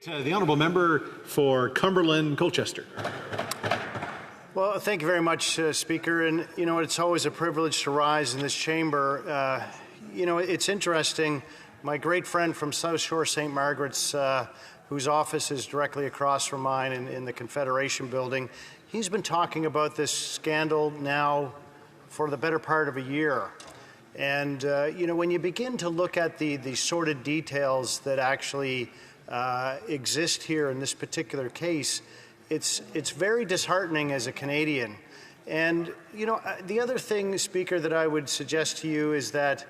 The honourable member for Cumberland Colchester. Well, thank you very much, Speaker. And you know, it's always a privilege to rise in this chamber. You know, it's interesting. My great friend from South Shore St. Margaret's, whose office is directly across from mine in the Confederation building, he's been talking about this scandal now for the better part of a year. And you know, when you begin to look at the sordid details that actually exist here in this particular case, it's very disheartening as a Canadian. And you know, the other thing, Speaker, that I would suggest to you is that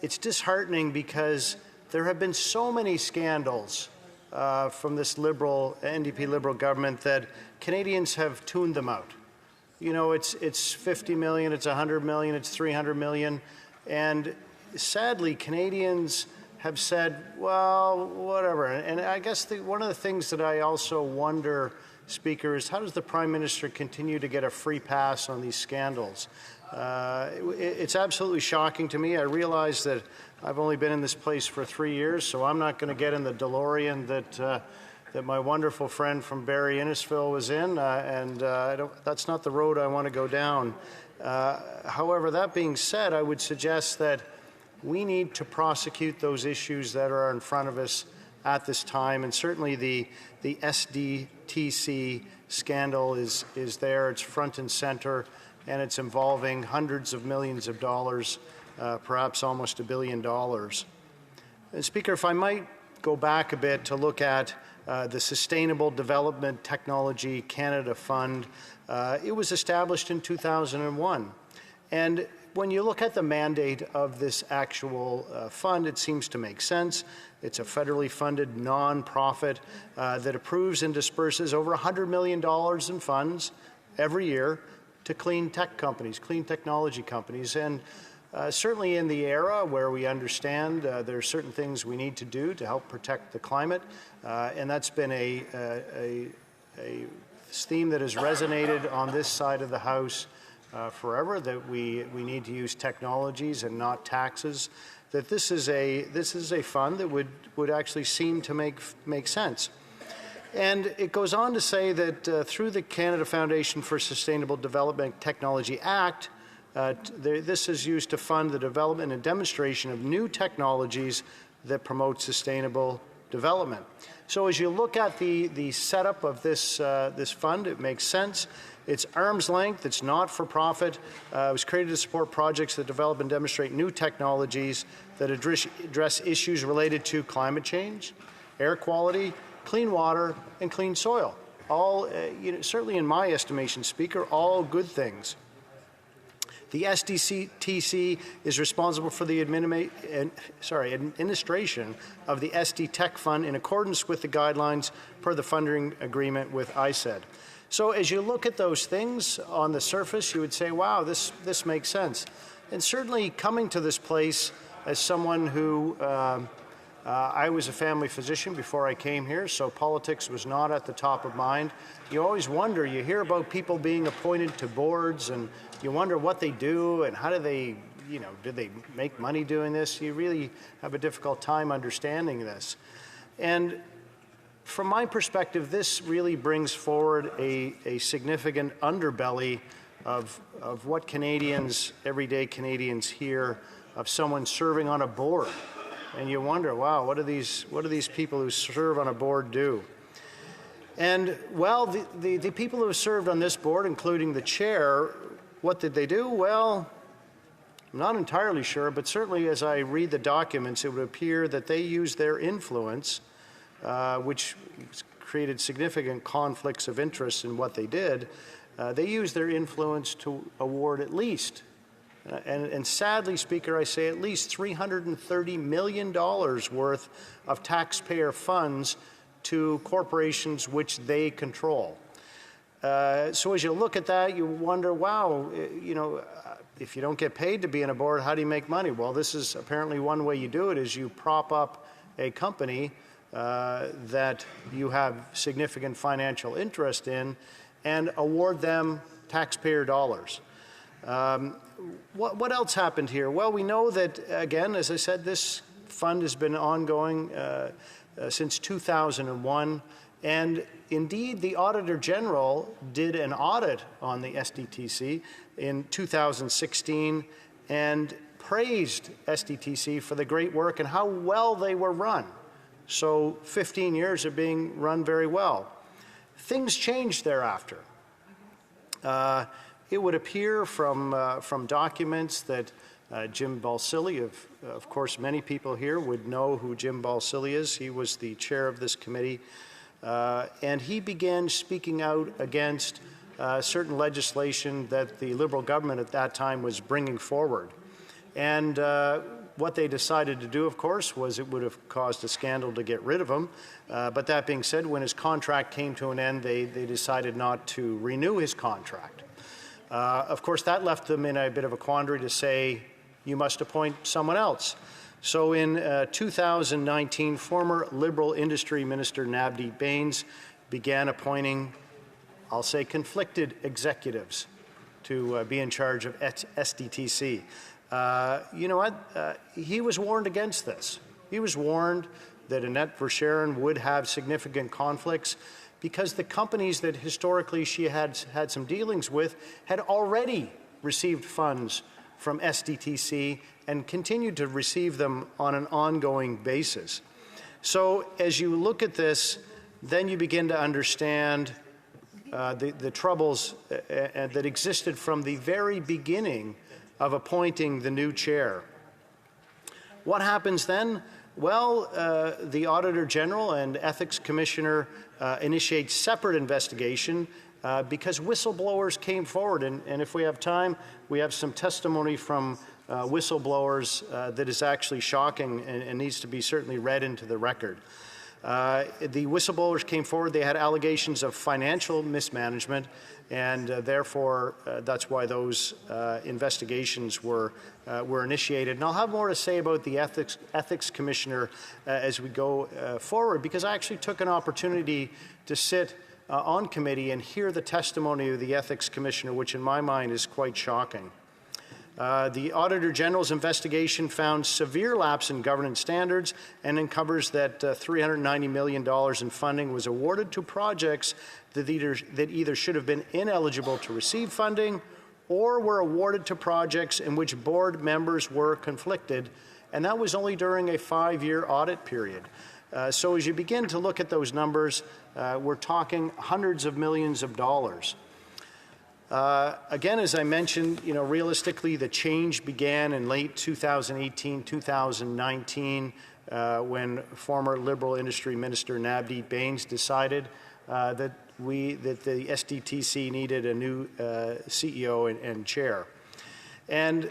it's disheartening because there have been so many scandals from this Liberal, NDP-Liberal government that Canadians have tuned them out. You know, it's 50 million, it's 100 million, it's 300 million, and sadly, Canadians have said, well, whatever. And I guess one of the things that I also wonder, Speaker, is how does the Prime Minister continue to get a free pass on these scandals? It's absolutely shocking to me. I realize that I've only been in this place for 3 years, so I'm not going to get in the DeLorean that my wonderful friend from Barrie Innisfil was in, that's not the road I want to go down. However, that being said, I would suggest that we need to prosecute those issues that are in front of us at this time, and certainly the SDTC scandal is there. It's front and center, and it's involving hundreds of millions of dollars, perhaps almost $1 billion. And Speaker, if I might go back a bit to look at the Sustainable Development Technology Canada Fund, it was established in 2001. And when you look at the mandate of this actual fund, it seems to make sense. It's a federally funded non-profit that approves and disperses over $100 million in funds every year to clean tech companies, clean technology companies. And certainly in the era where we understand there are certain things we need to do to help protect the climate, and that's been a theme that has resonated on this side of the House forever, that we need to use technologies and not taxes, that this is a fund that would actually seem to make sense. And it goes on to say that through the Canada Foundation for Sustainable Development Technology Act, this is used to fund the development and demonstration of new technologies that promote sustainable development. So as you look at the setup of this fund, it makes sense. It's arm's length, it's not for profit. It was created to support projects that develop and demonstrate new technologies that address issues related to climate change, air quality, clean water, and clean soil. All, you know, certainly in my estimation, Speaker, all good things. The SDTC is responsible for the administration of the SD Tech Fund in accordance with the guidelines per the funding agreement with ISED. So as you look at those things on the surface, you would say, wow, this makes sense. And certainly coming to this place as someone who, I was a family physician before I came here, so politics was not at the top of mind. You always wonder, you hear about people being appointed to boards and you wonder what they do and how do they, you know, do they make money doing this? You really have a difficult time understanding this. And from my perspective, this really brings forward a significant underbelly of what Canadians, everyday Canadians hear of someone serving on a board. And you wonder, wow, what do these people who serve on a board do? And well, the people who have served on this board, including the chair, what did they do? Well, I'm not entirely sure, but certainly as I read the documents, it would appear that they used their influence, which created significant conflicts of interest in what they did. They used their influence to award at least, and sadly, Speaker, I say at least $330 million worth of taxpayer funds to corporations which they control. So as you look at that, you wonder, wow, you know, if you don't get paid to be on a board, how do you make money? Well, this is apparently one way you do it, is you prop up a company that you have significant financial interest in and award them taxpayer dollars. What else happened here? Well, we know that, again, as I said, this fund has been ongoing since 2001. And indeed, the Auditor General did an audit on the SDTC in 2016 and praised SDTC for the great work and how well they were run. So 15 years of being run very well. Things changed thereafter. It would appear from documents that Jim Balsillie, of course many people here would know who Jim Balsillie is. He was the chair of this committee. And he began speaking out against certain legislation that the Liberal government at that time was bringing forward. And what they decided to do, of course, was it would have caused a scandal to get rid of him. But that being said, when his contract came to an end, they decided not to renew his contract. Of course, that left them in a bit of a quandary to say, you must appoint someone else. So in 2019, former Liberal Industry Minister Navdeep Bains began appointing, I'll say, conflicted executives to be in charge of SDTC. You know what? He was warned against this. He was warned that Annette Verschaeren would have significant conflicts because the companies that historically she had had some dealings with had already received funds from SDTC and continued to receive them on an ongoing basis. So as you look at this, then you begin to understand the troubles that existed from the very beginning of appointing the new chair. What happens then? Well, the Auditor General and Ethics Commissioner initiate separate investigation because whistleblowers came forward. And if we have time, we have some testimony from whistleblowers that is actually shocking and needs to be certainly read into the record. The whistleblowers came forward. They had allegations of financial mismanagement, and therefore that's why those investigations were initiated. And I'll have more to say about the ethics commissioner as we go forward, because I actually took an opportunity to sit on committee and hear the testimony of the ethics commissioner, which in my mind is quite shocking. The Auditor General's investigation found severe lapse in governance standards and uncovers that $390 million in funding was awarded to projects that either should have been ineligible to receive funding or were awarded to projects in which board members were conflicted, and that was only during a 5-year audit period. So as you begin to look at those numbers, we're talking hundreds of millions of dollars. Again, as I mentioned, realistically, the change began in late 2018, 2019, when former Liberal Industry Minister Navdeep Bains decided that the SDTC needed a new CEO and chair. And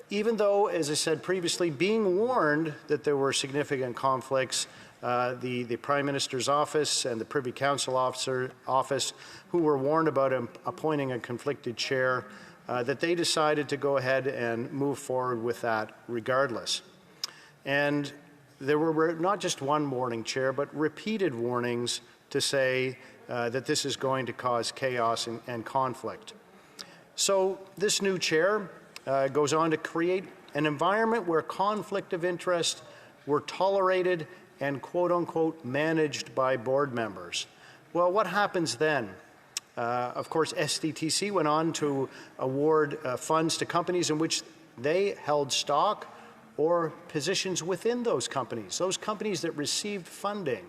even though, as I said previously, being warned that there were significant conflicts, the Prime Minister's office and the Privy Council office, who were warned about appointing a conflicted chair, that they decided to go ahead and move forward with that regardless. And there were not just one warning, Chair, but repeated warnings to say that this is going to cause chaos and conflict. So this new chair goes on to create an environment where conflict of interest were tolerated and quote-unquote managed by board members. Well, what happens then? Of course, SDTC went on to award funds to companies in which they held stock or positions within those companies that received funding.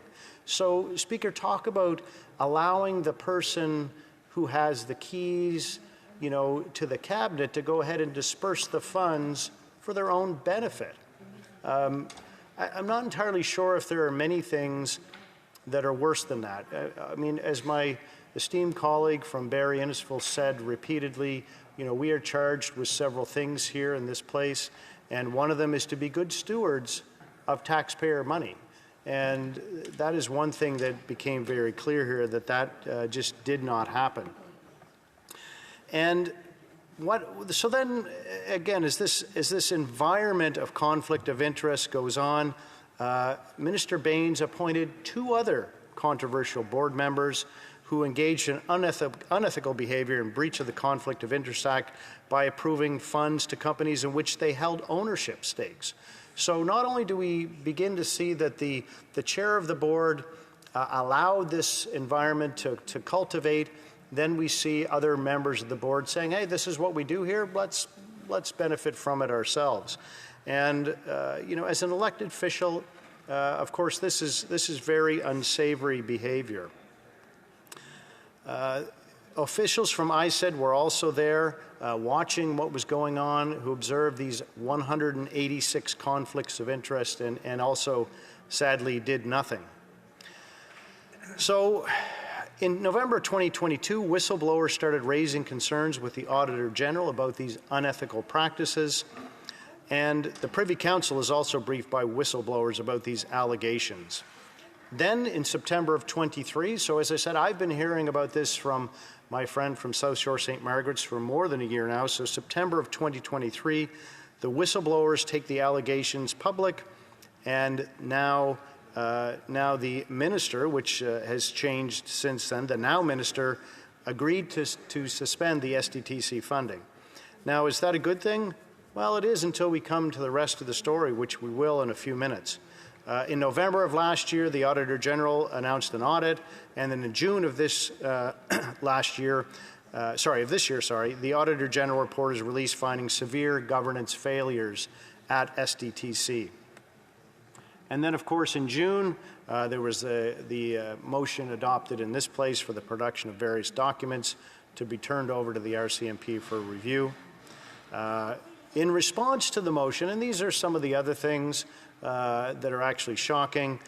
So, Speaker, talk about allowing the person who has the keys, to the cabinet to go ahead and disperse the funds for their own benefit. I'm not entirely sure if there are many things that are worse than that. I mean, as my esteemed colleague from Barrie Innisfil said repeatedly, we are charged with several things here in this place, and one of them is to be good stewards of taxpayer money. And that is one thing that became very clear here, that just did not happen. And so then, again, as this environment of conflict of interest goes on, Minister Bains appointed 2 other controversial board members who engaged in unethical behavior in breach of the Conflict of Interest Act by approving funds to companies in which they held ownership stakes. So not only do we begin to see that the chair of the board allowed this environment to cultivate, then we see other members of the board saying, hey, this is what we do here, let's benefit from it ourselves. And you know, as an elected official, of course, this is very unsavory behavior. Officials from ISED were also there watching what was going on, who observed these 186 conflicts of interest and also, sadly, did nothing. So in November 2022, whistleblowers started raising concerns with the Auditor General about these unethical practices, and the Privy Council is also briefed by whistleblowers about these allegations. Then in September of 23, so as I said, I've been hearing about this from my friend from South Shore St. Margaret's for more than a year now. So September of 2023, the whistleblowers take the allegations public, and now the minister, which has changed since then, the now minister agreed to suspend the SDTC funding. Now, is that a good thing? Well, it is until we come to the rest of the story, which we will in a few minutes. In November of last year, the Auditor General announced an audit, and then in June of this this year, the Auditor General report is released finding severe governance failures at SDTC. And then, of course, in June, there was the motion adopted in this place for the production of various documents to be turned over to the RCMP for review. In response to the motion, and these are some of the other things that are actually shocking,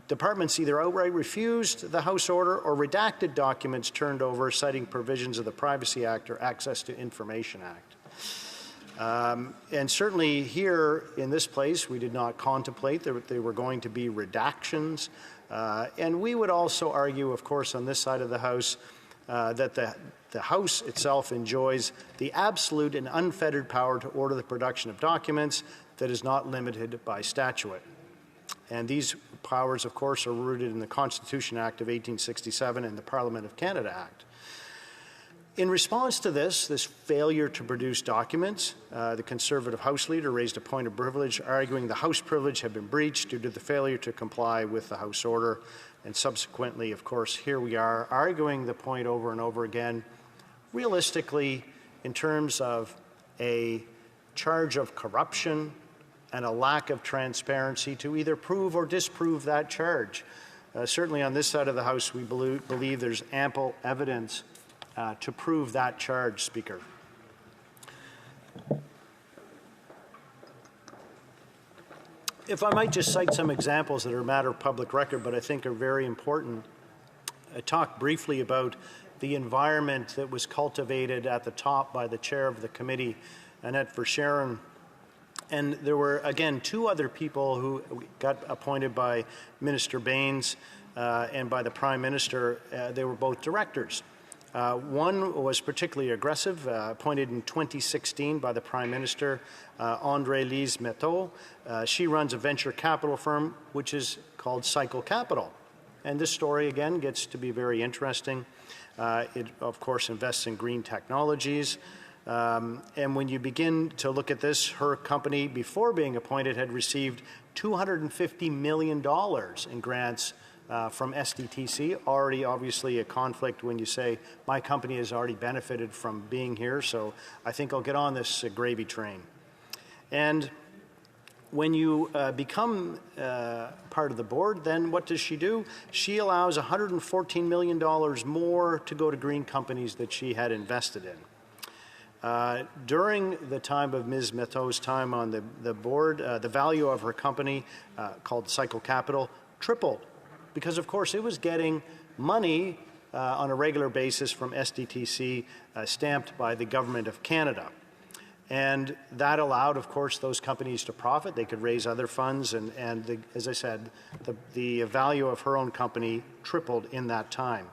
departments either outright refused the House order or redacted documents turned over, citing provisions of the Privacy Act or Access to Information Act. And certainly here in this place, we did not contemplate that they were going to be redactions. And we would also argue, of course, on this side of the House, that the House itself enjoys the absolute and unfettered power to order the production of documents that is not limited by statute. And these powers, of course, are rooted in the Constitution Act of 1867 and the Parliament of Canada Act. In response to this failure to produce documents, the Conservative House Leader raised a point of privilege, arguing the House privilege had been breached due to the failure to comply with the House order. And subsequently, of course, here we are arguing the point over and over again. Realistically, in terms of a charge of corruption and a lack of transparency to either prove or disprove that charge. Certainly on this side of the House, we believe there's ample evidence to prove that charge, Speaker. If I might just cite some examples that are a matter of public record, but I think are very important. I talked briefly about the environment that was cultivated at the top by the chair of the committee, Annette Verschaeren. And there were, again, two other people who got appointed by Minister Baines and by the Prime Minister. They were both directors. One was particularly aggressive, appointed in 2016 by the Prime Minister, André-Lise Metteau. She runs a venture capital firm which is called Cycle Capital. And this story, again, gets to be very interesting. It, of course, invests in green technologies. And when you begin to look at this, her company, before being appointed, had received $250 million in grants from SDTC. Already, obviously, a conflict when you say, my company has already benefited from being here, so I think I'll get on this gravy train. And when you become part of the board, then what does she do? She allows $114 million more to go to green companies that she had invested in. During the time of Ms. Metteau's time on the board, the value of her company, called Cycle Capital, tripled because, of course, it was getting money on a regular basis from SDTC stamped by the Government of Canada. And that allowed, of course, those companies to profit. They could raise other funds, and as I said, the value of her own company tripled in that time.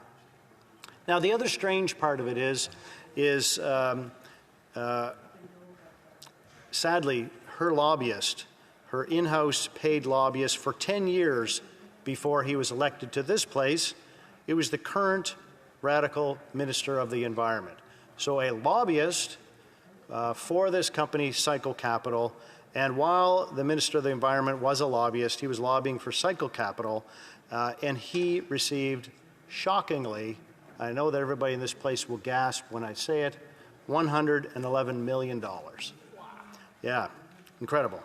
Now, the other strange part of it is sadly, her lobbyist, her in-house paid lobbyist for 10 years before he was elected to this place, it was the current radical Minister of the Environment. So a lobbyist for this company, Cycle Capital, And while the Minister of the Environment was a lobbyist, he was lobbying for Cycle Capital, and he received, shockingly, I know that everybody in this place will gasp when I say it, $111 million. Wow. Yeah, incredible.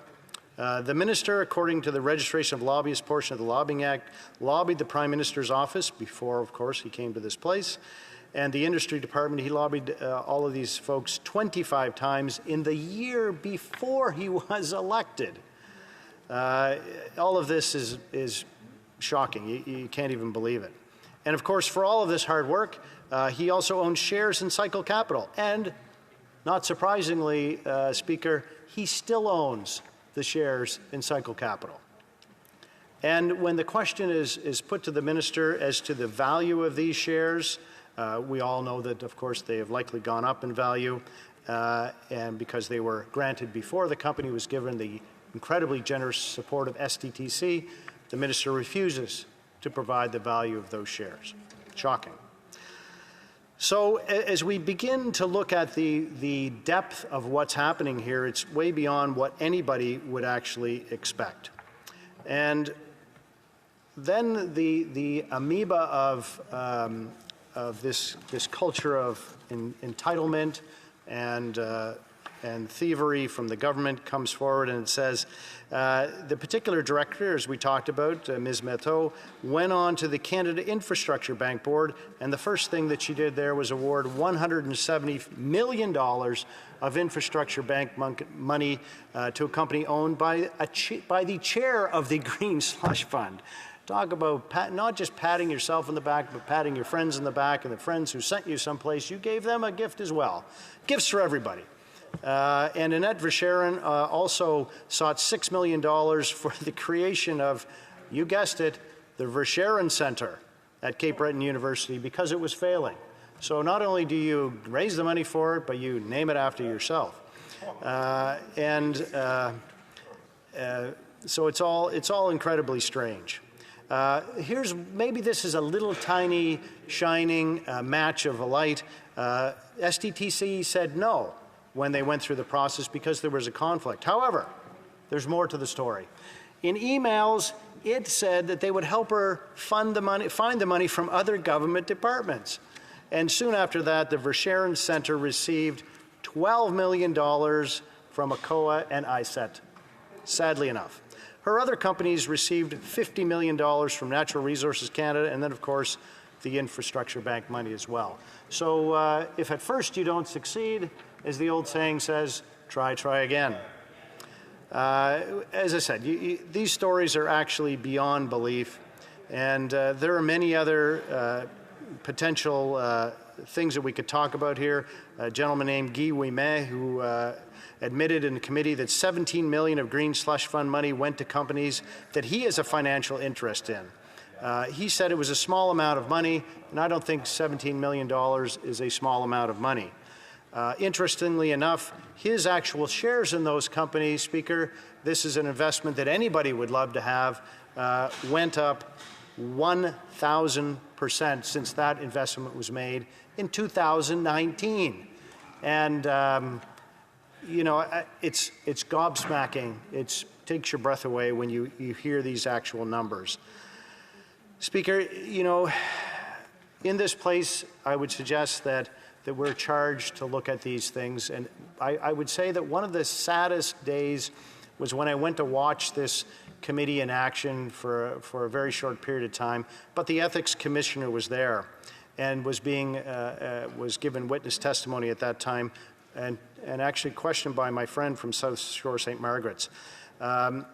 The minister, according to the registration of lobbyists portion of the Lobbying Act, lobbied the Prime Minister's office before, of course, he came to this place. And the industry department, he lobbied all of these folks 25 times in the year before he was elected. All of this is shocking. You can't even believe it. And of course, for all of this hard work, he also owns shares in Cycle Capital. And not surprisingly, Speaker, he still owns the shares in Cycle Capital. And when the question is put to the minister as to the value of these shares, we all know that, of course, they have likely gone up in value, and because they were granted before the company was given the incredibly generous support of SDTC, the minister refuses to provide the value of those shares. Shocking. So as we begin to look at the depth of what's happening here, it's way beyond what anybody would actually expect. And then the amoeba of this culture of entitlement and thievery from the government comes forward, and it says the particular director, as we talked about, Ms. Metteau, went on to the Canada Infrastructure Bank Board, and the first thing that she did there was award $170 million of infrastructure bank money to a company owned by the chair of the Green Slush Fund. Talk about not just patting yourself in the back, but patting your friends in the back, and the friends who sent you someplace, you gave them a gift as well. Gifts for everybody. And Annette Verscharen also sought $6 million for the creation of, you guessed it, the Verscharen Center at Cape Breton University because it was failing. So not only do you raise the money for it, but you name it after yourself. So it's all incredibly strange. Maybe this is a little tiny shining match of a light. SDTC said no when they went through the process because there was a conflict. However, there's more to the story. In emails, it said that they would help her find the money from other government departments. And soon after that, the Verscharen Center received $12 million from ACOA and ISET, sadly enough. Her other companies received $50 million from Natural Resources Canada, and then, of course, the Infrastructure Bank money as well. So if at first you don't succeed, as the old saying says, try again. As I said, these stories are actually beyond belief, and there are many other potential things that we could talk about here. A gentleman named Guy Ouimet, who admitted in the committee that $17 million of Green Slush Fund money went to companies that he has a financial interest in. He said it was a small amount of money, and I don't think $17 million is a small amount of money. Interestingly enough, his actual shares in those companies, Speaker, this is an investment that anybody would love to have, went up 1,000% since that investment was made in 2019. And, you know, it's gobsmacking. It takes your breath away when you hear these actual numbers. Speaker, you know, in this place, I would suggest that we're charged to look at these things. And I would say that one of the saddest days was when I went to watch this committee in action for a very short period of time, but the ethics commissioner was there and was given witness testimony at that time and actually questioned by my friend from South Shore St. Margaret's. And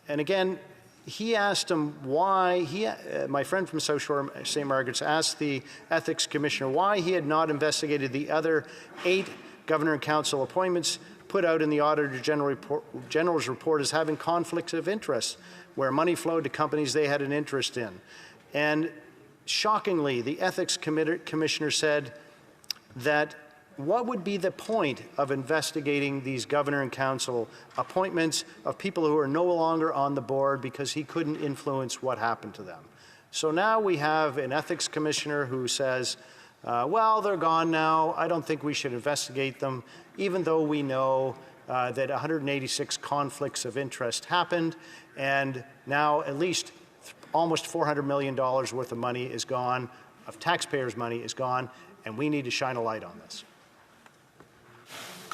again, he asked him why, my friend from South Shore St. Margaret's asked the ethics commissioner why he had not investigated the other 8 governor and council appointments put out in the Auditor General's report as having conflicts of interest, where money flowed to companies they had an interest in. And shockingly, the ethics commissioner said that what would be the point of investigating these governor and council appointments of people who are no longer on the board because he couldn't influence what happened to them? So now we have an ethics commissioner who says, well, they're gone now. I don't think we should investigate them, even though we know that 186 conflicts of interest happened, and now at least almost $400 million worth of money is gone, of taxpayers' money is gone, and we need to shine a light on this.